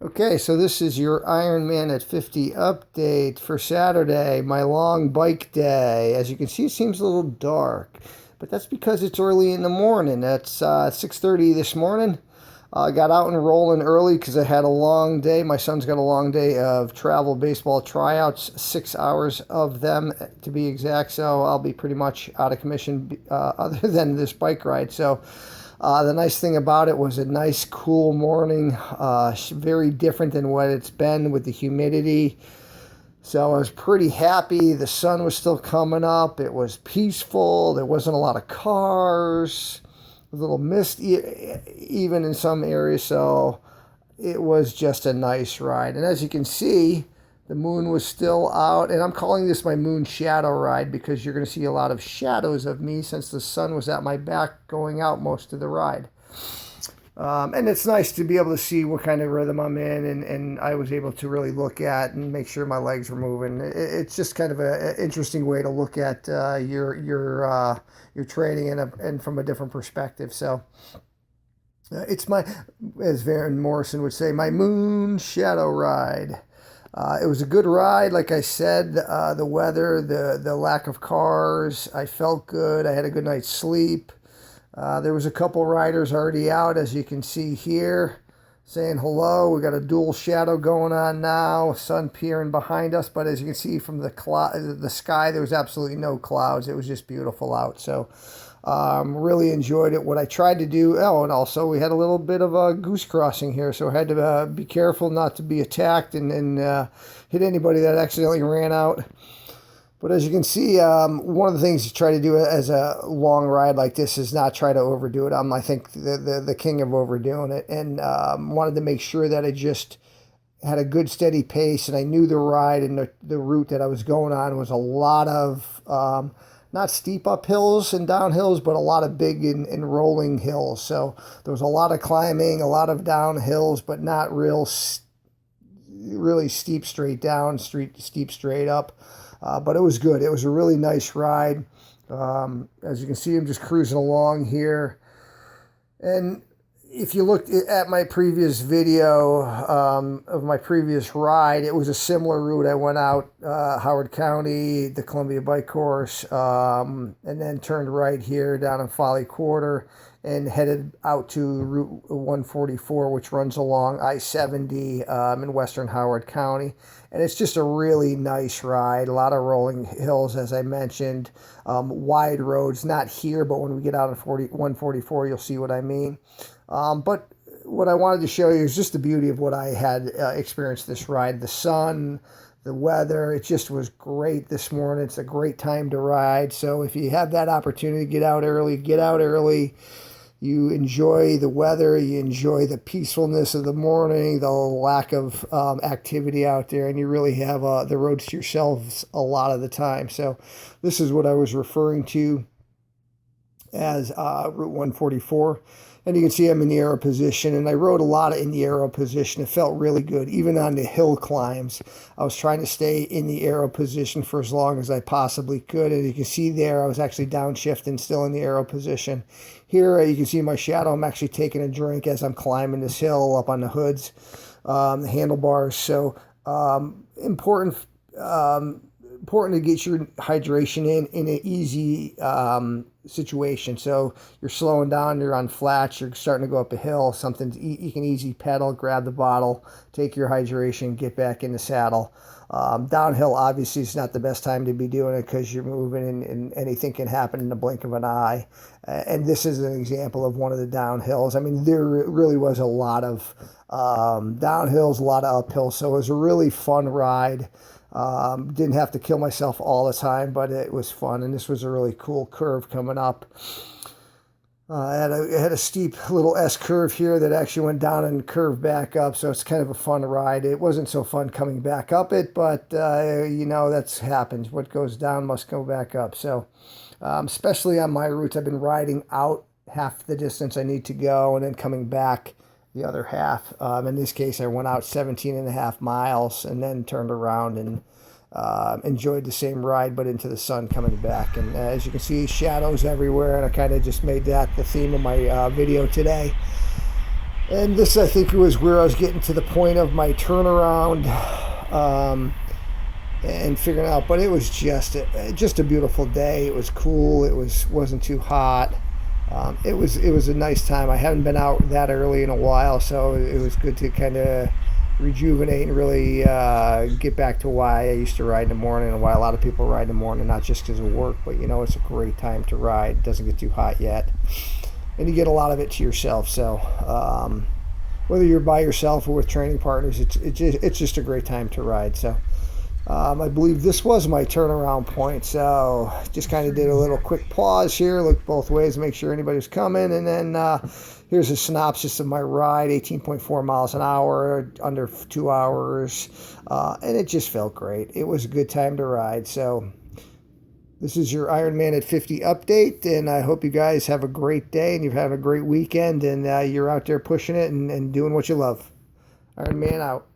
Okay, so this is your Ironman at 50 update for Saturday, my long bike day. As you can see, it seems a little dark, but that's because it's early in the morning. That's 6:30 this morning. I got out and rolling early because I had a long day. My son's got a long day of travel baseball tryouts, 6 hours of them to be exact. So I'll be pretty much out of commission other than this bike ride. So the nice thing about it was a nice cool morning, very different than what it's been with the humidity. So I was pretty happy. The sun was still coming up. It was peaceful. There wasn't a lot of cars, a little mist even in some areas. So it was just a nice ride. And as you can see, the moon was still out, and I'm calling this my moon shadow ride because you're going to see a lot of shadows of me since the sun was at my back going out most of the ride. And it's nice to be able to see what kind of rhythm I'm in, and I was able to really look at and make sure my legs were moving. It's just kind of an interesting way to look at your training and from a different perspective. So it's my, as Van Morrison would say, my moon shadow ride. It was a good ride, like I said. The weather, the lack of cars, I felt good. I had a good night's sleep. There was a couple riders already out, as you can see here, saying hello. We got a dual shadow going on now, sun peering behind us. But as you can see from the sky, there was absolutely no clouds. It was just beautiful out. So really enjoyed it. What I tried to do, and also we had a little bit of a goose crossing here, so I had to be careful not to be attacked and hit anybody that accidentally ran out. But as you can see, one of the things you try to do as a long ride like this is not try to overdo it. I think the king of overdoing it, and wanted to make sure that I just had a good steady pace, and I knew the ride and the route that I was going on was a lot of not steep up hills and down hills, but a lot of big and rolling hills. So there was a lot of climbing, a lot of down hills, but not really steep straight down, steep straight up. But it was good. It was a really nice ride. As you can see, I'm just cruising along here. And if you looked at my previous video of my previous ride, it was a similar route. I went out Howard County, the Columbia Bike Course, and then turned right here down in Folly Quarter and headed out to Route 144, which runs along I-70 in western Howard County. And it's just a really nice ride. A lot of rolling hills, as I mentioned, wide roads, not here, but when we get out on 144, you'll see what I mean. But what I wanted to show you is just the beauty of what I had experienced this ride. The sun, the weather, it just was great this morning. It's a great time to ride. So if you have that opportunity to get out early, get out early. You enjoy the weather, you enjoy the peacefulness of the morning, the lack of activity out there, and you really have the roads to yourselves a lot of the time. So this is what I was referring to as Route 144. And you can see I'm in the arrow position, and I rode a lot in the arrow position. It felt really good. Even on the hill climbs, I was trying to stay in the arrow position for as long as I possibly could. And you can see there, I was actually downshifting, still in the arrow position. Here, you can see my shadow. I'm actually taking a drink as I'm climbing this hill up on the hoods, the handlebars. So important to get your hydration in an easy situation. So you're slowing down, you're on flats, you're starting to go up a hill, something you can easy pedal, grab the bottle, take your hydration, get back in the saddle. Downhill, obviously, is not the best time to be doing it because you're moving and anything can happen in the blink of an eye. And this is an example of one of the downhills. I mean, there really was a lot of downhills, a lot of uphills. So it was a really fun ride. Didn't have to kill myself all the time, but it was fun. And this was a really cool curve coming up. I had a steep little S curve here that actually went down and curved back up. So it's kind of a fun ride. It wasn't so fun coming back up it, but that's happens. What goes down must go back up. So especially on my routes, I've been riding out half the distance I need to go and then coming back the other half. In this case, I went out 17.5 miles and then turned around and enjoyed the same ride, but into the sun coming back. And as you can see, shadows everywhere, and I kind of just made that the theme of my video today. And this, I think, was where I was getting to the point of my turnaround, and figuring out. But it was just a beautiful day. It was cool. Wasn't too hot. It was a nice time. I haven't been out that early in a while, so it was good to kind of rejuvenate and really get back to why I used to ride in the morning and why a lot of people ride in the morning, not just because of work, but it's a great time to ride. It doesn't get too hot yet, and you get a lot of it to yourself. So whether you're by yourself or with training partners, it's just a great time to ride. So I believe this was my turnaround point. So just kind of did a little quick pause here, looked both ways, make sure anybody's coming, and then here's a synopsis of my ride: 18.4 miles an hour, under 2 hours, and it just felt great. It was a good time to ride. So this is your Ironman at 50 update, and I hope you guys have a great day and you've had a great weekend, and you're out there pushing it and doing what you love. Ironman out.